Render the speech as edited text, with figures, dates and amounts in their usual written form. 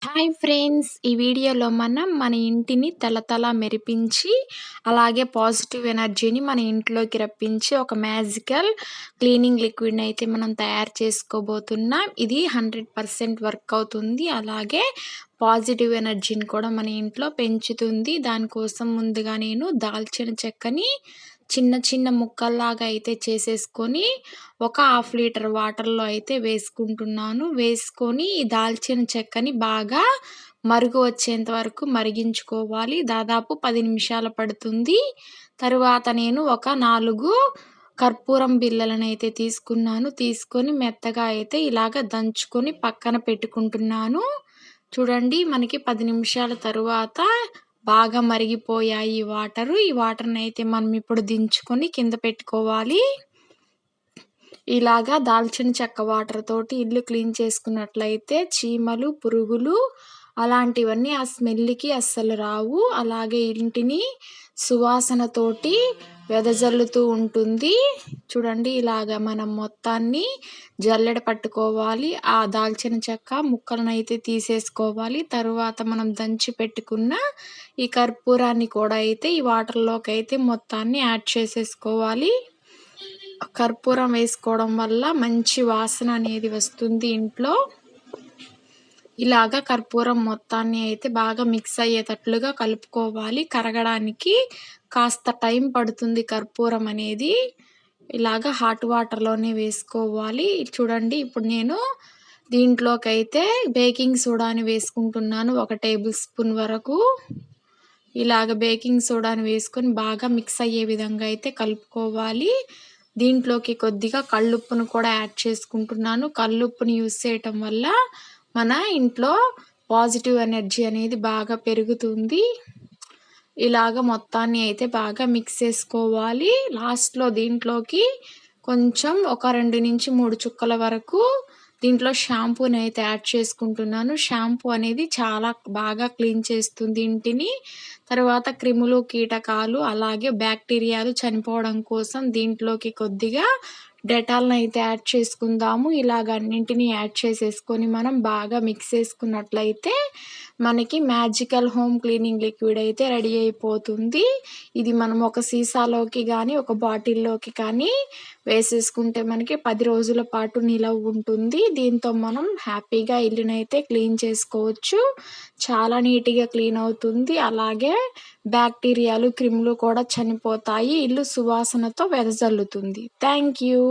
Hi friends! ఈ వీడియోలో మనం మన ఇంటిని తళతళ మెరిపించి, అలాగే పాజిటివ్ ఎనర్జీని మన ఇంట్లోకి రప్పించి ఒక మ్యాజికల్ క్లీనింగ్ లిక్విడ్‌ని అయితే మనం తయారు చేసుకోబోతున్నాం. ఇది 100% వర్క్ అవుతుంది. అలాగే పాజిటివ్ ఎనర్జీని కూడా మన ఇంట్లో పెంచుతుంది. దానికోసం ముందుగా నేను దాల్చిన చెక్కని చిన్న చిన్న ముక్కల్లాగా అయితే చేసేసుకొని ఒక హాఫ్ లీటర్ వాటర్‌లో అయితే వేసుకుంటున్నాను. వేసుకొని ఈ దాల్చిన చెక్కని బాగా మరుగు వచ్చేంత వరకు మరిగించుకోవాలి. దాదాపు 10 నిమిషాలు పడుతుంది. తరువాత నేను ఒక 4 కర్పూరం బిళ్ళలనైతే తీసుకున్నాను. తీసుకొని మెత్తగా అయితే ఇలాగ దంచుకొని పక్కన పెట్టుకుంటున్నాను. చూడండి, మనకి 10 నిమిషాల తరువాత బాగా మరిగిపోయాయి ఈ వాటరు. ఈ వాటర్‌నైతే మనం ఇప్పుడు దించుకొని కింద పెట్టుకోవాలి. ఇలాగా దాల్చిన చెక్క వాటర్ తోటి ఇల్లు క్లీన్ చేసుకున్నట్లయితే చీమలు, పురుగులు అలాంటివన్నీ ఆ స్మెల్‌కి అస్సలు రావు. అలాగే ఇంటిని సువాసనతోటి వెదజల్లుతూ ఉంటుంది. చూడండి, ఇలాగ మనం మొత్తాన్ని జల్లెడ పట్టుకోవాలి. ఆ దాల్చిన చెక్క ముక్కలనైతే తీసేసుకోవాలి. తరువాత మనం దంచి పెట్టుకున్న ఈ కర్పూరాన్ని కూడా అయితే ఈ వాటర్‌లోకైతే మొత్తాన్ని యాడ్ చేసేసుకోవాలి. కర్పూరం వేసుకోవడం వల్ల మంచి వాసన అనేది వస్తుంది ఇంట్లో. ఇలాగా కర్పూరం మొత్తాన్ని అయితే బాగా మిక్స్ అయ్యేటట్లుగా కలుపుకోవాలి. కరగడానికి కాస్త టైం పడుతుంది కర్పూరం అనేది. ఇలాగ హాట్ వాటర్‌లోనే వేసుకోవాలి. చూడండి, ఇప్పుడు నేను దీంట్లోకైతే బేకింగ్ సోడాని వేసుకుంటున్నాను. 1 టేబుల్ స్పూన్ వరకు. ఇలాగ బేకింగ్ సోడాని వేసుకొని బాగా మిక్స్ అయ్యే విధంగా అయితే కలుపుకోవాలి. దీంట్లోకి కొద్దిగా కల్లుప్పును కూడా యాడ్ చేసుకుంటున్నాను. కల్లుప్పుని యూజ్ చేయటం వల్ల మన ఇంట్లో పాజిటివ్ ఎనర్జీ అనేది బాగా పెరుగుతుంది. ఇలాగ మొత్తాన్ని అయితే బాగా మిక్స్ చేసుకోవాలి. లాస్ట్‌లో దీంట్లోకి కొంచెం ఒక 2-3 చుక్కల వరకు దీంట్లో షాంపూనైతే యాడ్ చేసుకుంటున్నాను. షాంపూ అనేది చాలా బాగా క్లీన్ చేస్తుంది ఇంటిని. తర్వాత క్రిములు, కీటకాలు అలాగే బ్యాక్టీరియాలు చనిపోవడం కోసం దీంట్లోకి కొద్దిగా డెటాల్‌నైతే యాడ్ చేసుకుందాము. ఇలాగ అన్నింటిని యాడ్ చేసేసుకొని మనం బాగా మిక్స్ చేసుకున్నట్లయితే మనకి మ్యాజికల్ హోమ్ క్లీనింగ్ లిక్విడ్ అయితే రెడీ అయిపోతుంది. ఇది మనం ఒక సీసాలోకి గానీ, ఒక బాటిల్‌లోకి కానీ వేసేసుకుంటే మనకి 10 రోజుల పాటు నిలవ ఉంటుంది. దీంతో మనం హ్యాపీగా ఇల్లునైతే క్లీన్ చేసుకోవచ్చు. చాలా నీట్‌గా క్లీన్ అవుతుంది. అలాగే బ్యాక్టీరియాలు, క్రిములు కూడా చనిపోతాయి. ఇల్లు సువాసనతో వెదజల్లుతుంది. Thank you.